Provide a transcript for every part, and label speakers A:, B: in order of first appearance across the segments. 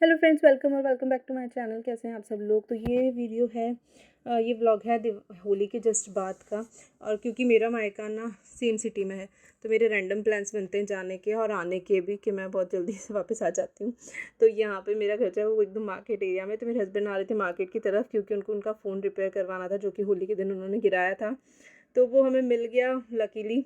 A: Hello friends, welcome back to my channel. कैसे हैं आप सब लोग। तो ये वीडियो है ये व्लॉग है होली के जस्ट बाद का। और क्योंकि मेरा मायका ना सेम सिटी में है तो मेरे रैंडम प्लान्स बनते हैं जाने के और आने के भी कि मैं बहुत जल्दी से वापस आ जाती हूँ। तो यहाँ पे मेरा घर जो है वो एकदम मार्केट एरिया में। तो मेरे हस्बैंड आ रहे थे मार्केट की तरफ क्योंकि उनको उनका फ़ोन रिपेयर करवाना था जो कि होली के दिन उन्होंने गिराया था। तो वो हमें मिल गया लकीली,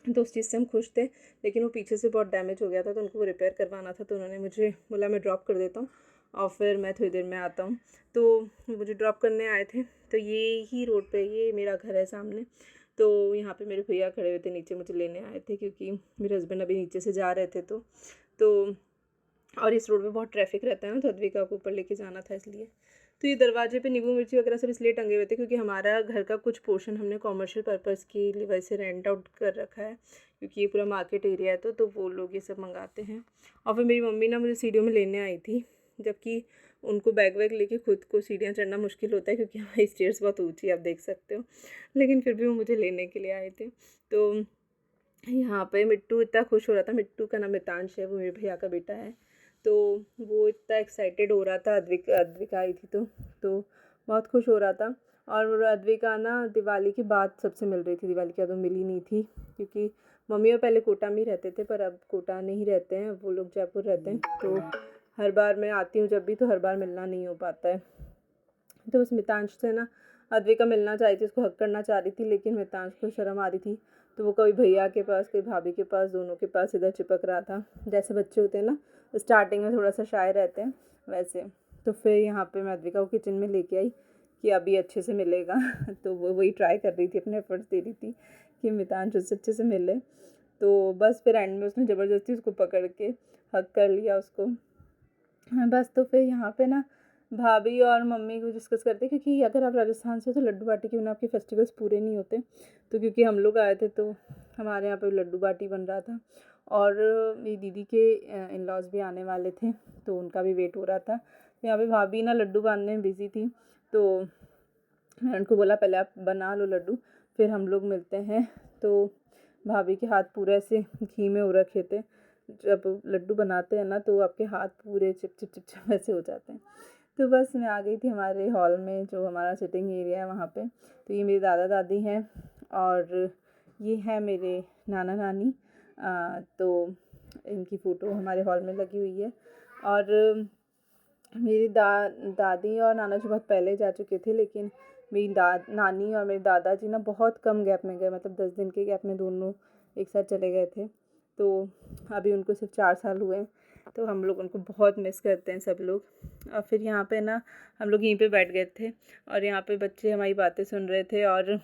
A: तो उस चीज़ से हम खुश थे। लेकिन वो पीछे से बहुत डैमेज हो गया था तो उनको वो रिपेयर करवाना था। तो उन्होंने मुझे बोला मैं ड्रॉप कर देता हूँ और फिर मैं थोड़ी देर में आता हूँ। तो मुझे ड्रॉप करने आए थे। तो ये ही रोड पे ये मेरा घर है सामने। तो यहाँ पे मेरे भैया खड़े हुए थे नीचे, मुझे लेने आए थे क्योंकि मेरे हस्बैंड अभी नीचे से जा रहे थे। तो और इस रोड पे बहुत ट्रैफिक रहता है ना, तो अद्विका को ऊपर लेके जाना था इसलिए। तो ये दरवाजे पे नींबू मिर्ची वगैरह सब इसलिए टंगे हुए थे क्योंकि हमारा घर का कुछ पोर्शन हमने कॉमर्शियल पर्पज़ की लिए वैसे रेंट आउट कर रखा है क्योंकि ये पूरा मार्केट एरिया है। तो वो लोग ये सब मंगाते हैं। और फिर मेरी मम्मी ना मुझे सीढ़ियों में लेने आई थी, जबकि उनको बैग वैग लेके खुद को सीढ़ियाँ चढ़ना मुश्किल होता है क्योंकि हमारी स्टेयर्स बहुत ऊँची आप देख सकते हो। लेकिन फिर भी वो मुझे लेने के लिए आए थे। तो यहाँ पे मिट्टू इतना खुश हो रहा था। मिट्टू का नाम मितांश है, वो मेरे भैया का बेटा है। तो वो इतना एक्साइटेड हो रहा था। अद्विका आई थी तो बहुत खुश हो रहा था। और अद्विका ना दिवाली के बाद सबसे मिल रही थी। दिवाली के बाद वो मिली नहीं थी क्योंकि मम्मी और पहले कोटा में ही रहते थे, पर अब कोटा नहीं रहते हैं, वो लोग जयपुर रहते हैं। तो हर बार मैं आती हूँ जब भी, तो हर बार मिलना नहीं हो पाता है। तो बस मितांश से ना अद्विका मिलना चाह रही थी, उसको हक करना चाह रही थी, लेकिन मितांश को शर्म आ रही थी। तो वो कभी भैया के पास कभी भाभी के पास, दोनों के पास इधर चिपक रहा था। जैसे बच्चे होते हैं ना स्टार्टिंग में थोड़ा सा शाय रहते हैं वैसे। तो फिर यहाँ पे मैं अद्विका को किचन में लेके आई कि अभी अच्छे से मिलेगा। तो वो वही ट्राई कर रही थी, अपने एफर्ट्स दे रही थी कि मितांश उससे अच्छे से मिले। तो बस फिर एंड में उसने ज़बरदस्ती उसको पकड़ के हक कर लिया उसको। हाँ बस। तो फिर यहाँ पे ना भाभी और मम्मी को डिस्कस करते क्योंकि अगर आप राजस्थान से तो लड्डू बाटी के बिना आपके फेस्टिवल्स पूरे नहीं होते। तो क्योंकि हम लोग आए थे तो हमारे यहाँ पे लड्डू बाटी बन रहा था और मेरी दीदी के इन लॉज भी आने वाले थे तो उनका भी वेट हो रहा था। तो यहाँ पे भाभी ना लड्डू बांधने में बिज़ी थी। तो मैंने उनको बोला पहले आप बना लो लड्डू, फिर हम लोग मिलते हैं। तो भाभी के हाथ पूरे ऐसे घी में हो रखे थे। जब लड्डू बनाते हैं ना तो आपके हाथ पूरे चिप चिप चिप चिप वैसे हो जाते हैं। तो बस मैं आ गई थी हमारे हॉल में, जो हमारा सिटिंग एरिया है वहाँ पे। तो ये मेरे दादा दादी हैं और ये है मेरे नाना नानी। तो इनकी फ़ोटो हमारे हॉल में लगी हुई है। और मेरी दादी और नाना जी बहुत पहले जा चुके थे, लेकिन मेरी नानी और मेरे दादाजी ना बहुत कम गैप में गए, मतलब 10 दिन के गैप में दोनों एक साथ चले गए थे। तो अभी उनको सिर्फ 4 साल हुए हैं। तो हम लोग उनको बहुत मिस करते हैं सब लोग। और फिर यहाँ पे ना हम लोग यहीं पे बैठ गए थे और यहाँ पे बच्चे हमारी बातें सुन रहे थे। और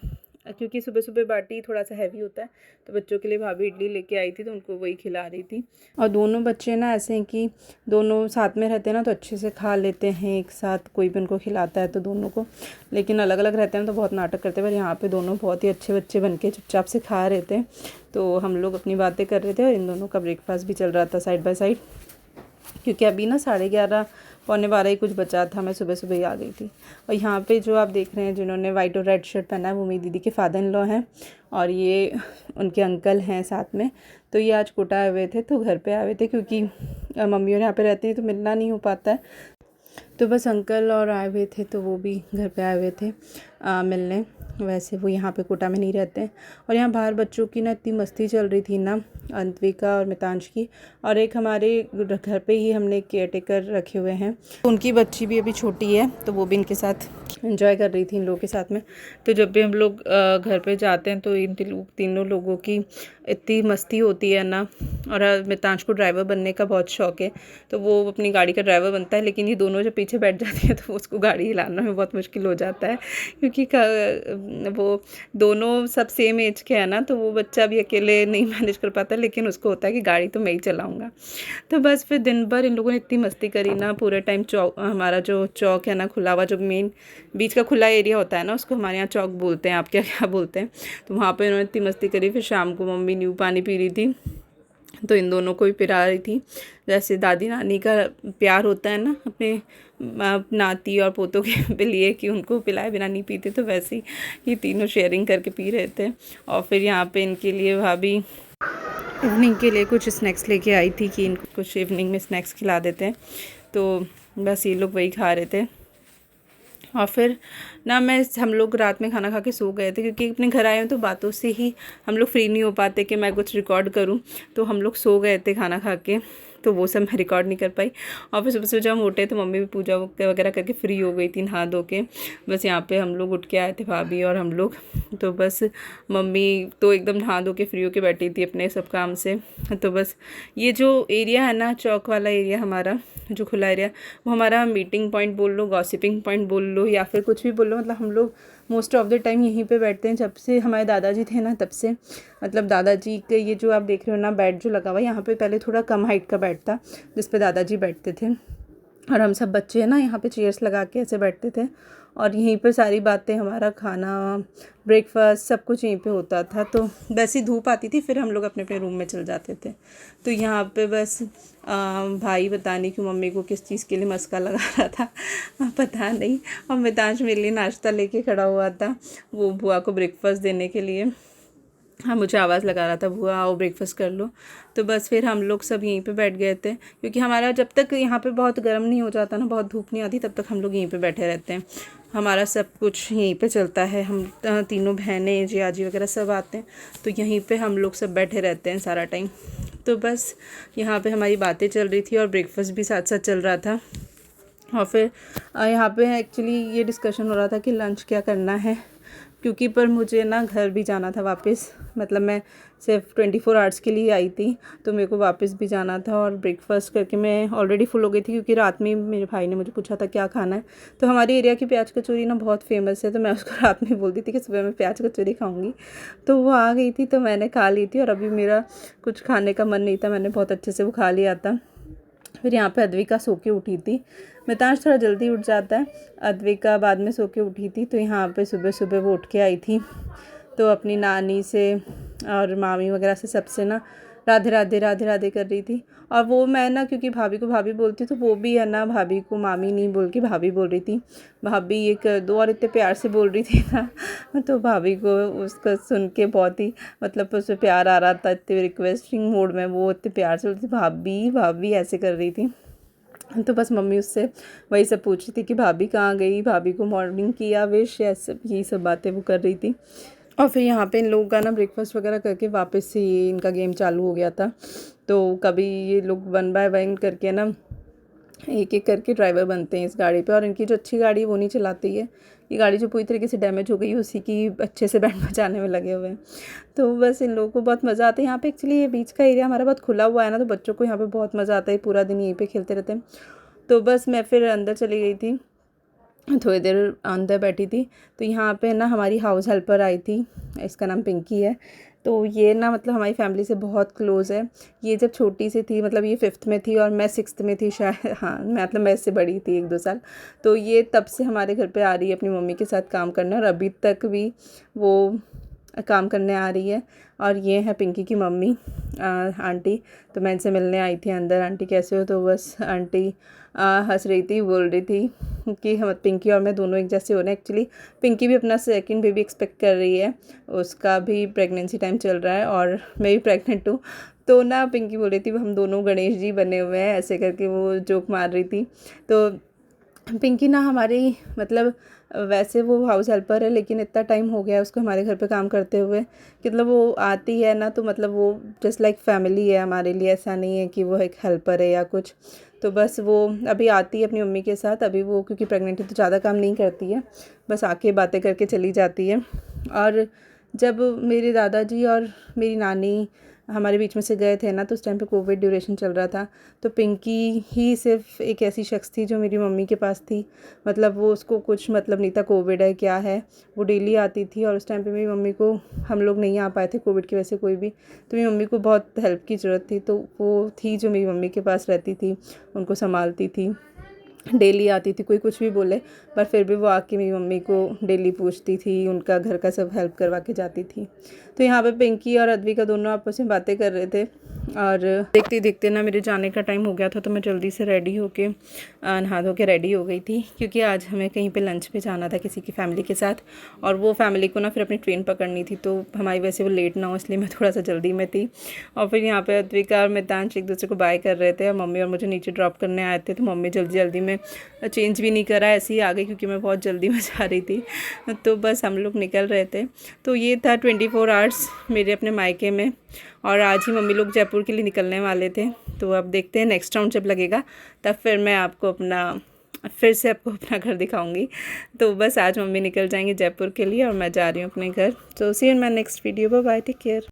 A: क्योंकि सुबह सुबह बाटी थोड़ा सा हैवी होता है तो बच्चों के लिए भाभी इडली लेके आई थी तो उनको वही खिला रही थी। और दोनों बच्चे ना ऐसे हैं कि दोनों साथ में रहते हैं ना तो अच्छे से खा लेते हैं एक साथ, कोई भी उनको खिलाता है तो दोनों को। लेकिन अलग अलग रहते हैं तो बहुत नाटक करते हैं। पर यहाँ पे दोनों बहुत ही अच्छे बच्चे बन के चुपचाप से खा रहे थे। तो हम लोग अपनी बातें कर रहे थे और इन दोनों का ब्रेकफास्ट भी चल रहा था साइड बाय साइड। क्योंकि अभी ना 11:30 पौने 12 ही कुछ बचा था, मैं सुबह सुबह ही आ गई थी। और यहाँ पे जो आप देख रहे हैं जिन्होंने वाइट और रेड शर्ट पहना है वो मेरी दीदी के फादर इन लॉ हैं और ये उनके अंकल हैं साथ में। तो ये आज कोटा आए हुए थे, तो घर पे आए हुए थे क्योंकि मम्मी और यहाँ पे रहती है तो मिलना नहीं हो पाता है। तो बस अंकल और आए हुए थे तो वो भी घर पे आए हुए थे मिलने। वैसे वो यहाँ पे कोटा में नहीं रहते हैं। और यहाँ बाहर बच्चों की ना इतनी मस्ती चल रही थी ना, अद्विका और मितांश की। और एक हमारे घर पे ही हमने केयर टेकर रखे हुए हैं, उनकी बच्ची भी अभी छोटी है तो वो भी इनके साथ एंजॉय कर रही थी इन लोगों के साथ में। तो जब भी हम लोग घर पे जाते हैं तो इन तीनों लोगों की इतनी मस्ती होती है ना। और मितांश को ड्राइवर बनने का बहुत शौक है तो वो अपनी गाड़ी का ड्राइवर बनता है। लेकिन ये दोनों जब पीछे बैठ जाती है तो उसको गाड़ी हिलाना में बहुत मुश्किल हो जाता है क्योंकि वो दोनों सब सेम एज के हैं ना, तो वो बच्चा भी अकेले नहीं मैनेज कर पाता, लेकिन उसको होता है कि गाड़ी तो मैं ही चलाऊँगा। तो बस फिर दिन भर इन लोगों ने इतनी मस्ती करी ना। पूरे टाइम चौक, हमारा जो चौक है ना खुला हुआ, जो मेन बीच का खुला एरिया होता है ना, उसको हमारे यहाँ चौक बोलते हैं, आप क्या क्या बोलते हैं। तो वहाँ पे इन्होंने इतनी मस्ती करी। फिर शाम को मम्मी नींबू पानी पी रही थी तो इन दोनों को भी पिला रही थी। जैसे दादी नानी का प्यार होता है ना अपने नाती और पोतों के लिए कि उनको पिलाए बिना नहीं पीते, तो वैसे ही ये तीनों शेयरिंग करके पी रहे थे। और फिर यहाँ पे इनके लिए भाभी इवनिंग के लिए कुछ स्नैक्स लेके आई थी कि इनको कुछ इवनिंग में स्नैक्स खिला देते हैं, तो बस ये लोग वही खा रहे थे। और फिर ना हम लोग रात में खाना खा के सो गए थे, क्योंकि अपने घर आए हैं तो बातों से ही हम लोग फ्री नहीं हो पाते कि मैं कुछ रिकॉर्ड करूं, तो हम लोग सो गए थे खाना खा के, तो वो सब मैं रिकॉर्ड नहीं कर पाई। और फिर सुबह सुबह जब हम उठे तो मम्मी भी पूजा वगैरह करके फ्री हो गई थी नहा धो के। बस यहाँ पे हम लोग उठ के आए थे, भाभी और हम लोग, तो बस मम्मी तो एकदम नहा धो के फ्री होके बैठी थी अपने सब काम से। तो बस ये जो एरिया है ना, चौक वाला एरिया हमारा, जो खुला एरिया, वो हमारा मीटिंग पॉइंट बोल लो, गॉसिपिंग पॉइंट बोल लो, या फिर कुछ भी बोल लो, मतलब हम लोग मोस्ट ऑफ द टाइम यहीं पे बैठते हैं। जब से हमारे दादाजी थे ना, तब से, मतलब दादाजी के ये जो आप देख रहे हो ना बेड जो लगा हुआ है, यहाँ पे पहले थोड़ा कम हाइट का बेड था जिस पे दादाजी बैठते थे, और हम सब बच्चे हैं ना यहाँ पे चेयर्स लगा के ऐसे बैठते थे, और यहीं पर सारी बातें, हमारा खाना, ब्रेकफास्ट, सब कुछ यहीं पे होता था। तो वैसी धूप आती थी फिर हम लोग अपने अपने रूम में चल जाते थे। तो यहाँ पे बस भाई पता नहीं क्यों मम्मी को किस चीज़ के लिए मस्का लगा रहा था, पता नहीं। और मितांश मेरे लिए नाश्ता लेके खड़ा हुआ था, वो बुआ को ब्रेकफास्ट देने के लिए। हाँ, मुझे आवाज़ लगा रहा था, बुआ आओ ब्रेकफास्ट कर लो। तो बस फिर हम लोग सब यहीं पे बैठ गए थे, क्योंकि हमारा जब तक यहाँ पे बहुत गर्म नहीं हो जाता ना, बहुत धूप नहीं आती, तब तक हम लोग यहीं पे बैठे रहते हैं। हमारा सब कुछ यहीं पे चलता है, हम तीनों बहनें, जियाजी वगैरह सब आते हैं, तो यहीं पे हम लोग सब बैठे रहते हैं सारा टाइम। तो बस यहाँ पे हमारी बातें चल रही थी और ब्रेकफास्ट भी साथ साथ चल रहा था। और फिर यहाँ पे एक्चुअली ये डिस्कशन हो रहा था कि लंच क्या करना है, क्योंकि पर मुझे ना घर भी जाना था वापस, मतलब मैं सिर्फ 24 आवर्स के लिए आई थी, तो मेरे को वापस भी जाना था। और ब्रेकफास्ट करके मैं ऑलरेडी फुल हो गई थी, क्योंकि रात में मेरे भाई ने मुझे पूछा था क्या खाना है। तो हमारे एरिया की प्याज कचौरी ना बहुत फेमस है, तो मैं उसको रात में बोलती थी कि सुबह मैं प्याज कचौरी खाऊंगी। तो वो आ गई थी, तो मैंने खा ली थी, और अभी मेरा कुछ खाने का मन नहीं था, मैंने बहुत अच्छे से वो खा लिया था। फिर यहाँ पे अद्विका सो के उठी थी, मितांश थोड़ा जल्दी उठ जाता है, अद्विका बाद में सो के उठी थी। तो यहाँ पे सुबह सुबह वो उठ के आई थी, तो अपनी नानी से और मामी वगैरह से सबसे ना राधे राधे राधे राधे कर रही थी। और वो मैं ना, क्योंकि भाभी को भाभी बोलती, तो वो भी है ना भाभी को मामी नहीं बोल के भाभी बोल रही थी, भाभी ये कर दो, और इतने प्यार से बोल रही थी ना। तो भाभी को उसका सुन के बहुत ही, मतलब उसमें प्यार आ रहा था, इतने रिक्वेस्टिंग मोड में वो इतने प्यार से बोलती थी, भाभी भाभी ऐसे कर रही थी। तो बस मम्मी उससे वही सब पूछ रही थी कि भाभी कहाँ गई, भाभी को मॉर्निंग किया विश, या सब यही सब बातें वो कर रही थी। और फिर यहाँ पे इन लोगों का ना ब्रेकफास्ट वगैरह करके वापस से ये इनका गेम चालू हो गया था। तो कभी ये लोग 1 बाय 1 करके ना एक एक करके ड्राइवर बनते हैं इस गाड़ी पे, और इनकी जो अच्छी गाड़ी है वो नहीं चलाती है, ये गाड़ी जो पूरी तरीके से डैमेज हो गई है उसी की अच्छे से बैंड बजाने में लगे हुए हैं। तो बस इन लोगों को बहुत मज़ा आता है यहाँ पे। एक्चुअली ये बीच का एरिया हमारा बहुत खुला हुआ है ना, तो बच्चों को यहाँ पे बहुत मज़ा आता है, पूरा दिन यहीं पे खेलते रहते हैं। तो बस मैं फिर अंदर चली गई थी, थोड़ी देर अंदर बैठी थी। तो यहाँ पे ना हमारी हाउस हेल्पर आई थी, इसका नाम पिंकी है। तो ये ना मतलब हमारी फैमिली से बहुत क्लोज़ है। ये जब छोटी सी थी, मतलब ये 5th में थी और मैं 6th में थी शायद, हाँ मतलब मैं इससे बड़ी थी 1-2 साल। तो ये तब से हमारे घर पे आ रही है अपनी मम्मी के साथ काम करने, और अभी तक भी वो काम करने आ रही है। और ये है पिंकी की मम्मी, आंटी। तो मैं इनसे मिलने आई थी अंदर, आंटी कैसे हो? तो बस आंटी हंस रही थी, बोल रही थी कि हम पिंकी और मैं दोनों एक जैसे हो रहे हैं। एक्चुअली पिंकी भी अपना 2nd बेबी एक्सपेक्ट कर रही है, उसका भी प्रेगनेंसी टाइम चल रहा है, और मैं भी प्रेग्नेंट हूँ। तो ना पिंकी बोल रही थी हम दोनों गणेश जी बने हुए हैं, ऐसे करके वो जोक मार रही थी। तो पिंकी ना हमारी, मतलब वैसे वो हाउस हेल्पर है, लेकिन इतना टाइम हो गया है उसको हमारे घर पे काम करते हुए कि मतलब वो आती है ना, तो मतलब वो जस्ट लाइक फैमिली है हमारे लिए, ऐसा नहीं है कि वो एक हेल्पर है या कुछ। तो बस वो अभी आती है अपनी मम्मी के साथ, अभी वो क्योंकि प्रेग्नेंट है तो ज़्यादा काम नहीं करती है, बस आके बातें करके चली जाती है। और जब मेरे दादाजी और मेरी नानी हमारे बीच में से गए थे ना, तो उस टाइम पे कोविड ड्यूरेशन चल रहा था। तो पिंकी ही सिर्फ एक ऐसी शख्स थी जो मेरी मम्मी के पास थी, मतलब वो उसको कुछ मतलब नहीं था कोविड है क्या है, वो डेली आती थी। और उस टाइम पे मेरी मम्मी को, हम लोग नहीं आ पाए थे कोविड की वजह से कोई भी, तो मेरी मम्मी को बहुत हेल्प की ज़रूरत थी, तो वो थी जो मेरी मम्मी के पास रहती थी, उनको संभालती थी। डेली आती थी, कोई कुछ भी बोले पर फिर भी वो आके मेरी मम्मी को डेली पूछती थी, उनका घर का सब हेल्प करवा के जाती थी। तो यहाँ पे पिंकी और अद्विका दोनों आपस में बातें कर रहे थे और देखते देखते ना मेरे जाने का टाइम हो गया था, तो मैं जल्दी से रेडी होके नहा धो के रेडी हो गई थी, क्योंकि आज हमें कहीं पे लंच पे जाना था किसी की फैमिली के साथ, और वो फैमिली को ना फिर अपनी ट्रेन पकड़नी थी, तो हमारी वैसे वो लेट ना हो इसलिए मैं थोड़ा सा जल्दी में थी। और फिर यहाँ पे अद्विका और मितांश एक दूसरे को बाय कर रहे थे और मम्मी और मुझे नीचे ड्रॉप करने आए थे, तो मम्मी जल्दी जल्दी में चेंज भी नहीं करा, ऐसे ही आ गई क्योंकि मैं बहुत जल्दी में जा रही थी। तो बस हम लोग निकल रहे थे। तो ये था 24 आवर्स मेरे अपने मायके में, और आज ही मम्मी लोग जयपुर के लिए निकलने वाले थे। तो अब देखते हैं नेक्स्ट राउंड जब लगेगा तब फिर मैं आपको फिर से आपको अपना घर दिखाऊंगी। तो बस आज मम्मी निकल जाएंगे जयपुर के लिए और मैं जा रही हूँ अपने घर। तो see you in my next video, bye bye, take care.